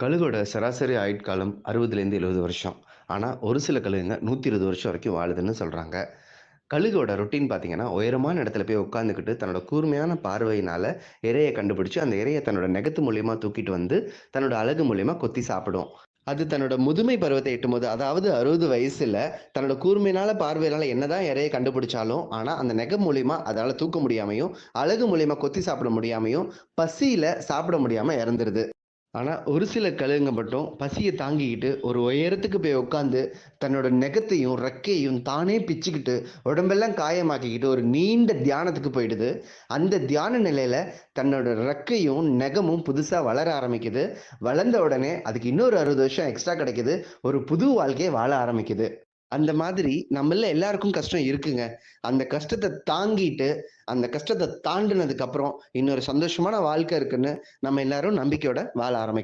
கழுகோட சராசரி ஆயுட்காலம் 60லேருந்து 70 வருஷம். ஆனா, ஒரு சில கழுகுங்க 120 வருஷம் வரைக்கும் வாழுதுன்னு சொல்றாங்க. கழுகோட ரொட்டீன் பார்த்தீங்கன்னா, உயரமான இடத்துல போய் உட்காந்துக்கிட்டு, தன்னோட கூர்மையான பார்வையினால இரைய கண்டுபிடிச்சு, அந்த இரைய தன்னோட நெகத்து மூலியமா தூக்கிட்டு வந்து, தன்னோட அலகு மூலியமா கொத்தி சாப்பிடும். அது தன்னோட முதுமை பருவத்தை எட்டும்போது, அதாவது 60 வயசுல தன்னோட கூர்மையினால, பார்வையினால என்னதான் இரைய கண்டுபிடிச்சாலும், ஆனா அந்த நெகம் மூலியமா அதால தூக்க முடியாமையும், அலகு மூலியமா கொத்தி சாப்பிட முடியாமையும், பசியில சாப்பிட முடியாம இறந்துருது. ஆனா, ஒரு சில கழுகுங்க மட்டும் பசிய தாங்கிக்கிட்டு, ஒரு உயரத்துக்கு போய் உட்காந்து, தன்னோட நெகத்தையும், ரெக்கையும் தானே பிச்சுக்கிட்டு, உடம்பெல்லாம் காயமாக்கிக்கிட்டு, ஒரு நீண்ட தியானத்துக்கு போயிடுது. அந்த தியான நிலையில தன்னோட ரெக்கையும், நெகமும் புதுசா வளர ஆரம்பிக்குது. வளர்ந்த உடனே அதுக்கு இன்னொரு 60 வருஷம் எக்ஸ்ட்ரா கிடைக்குது. ஒரு புது வாழ்க்கைய வாழ ஆரம்பிக்குது. அந்த மாதிரி நம்மள்ல எல்லாருக்கும் கஷ்டம் இருக்குங்க. அந்த கஷ்டத்த தாங்கிட்டு, அந்த கஷ்டத்த தாண்டுனதுக்கு அப்புறம், இன்னொரு சந்தோஷமான வாழ்க்கை இருக்குன்னு, நம்ம எல்லாரும் நம்பிக்கையோட வாழ ஆரம்பிக்கணும்.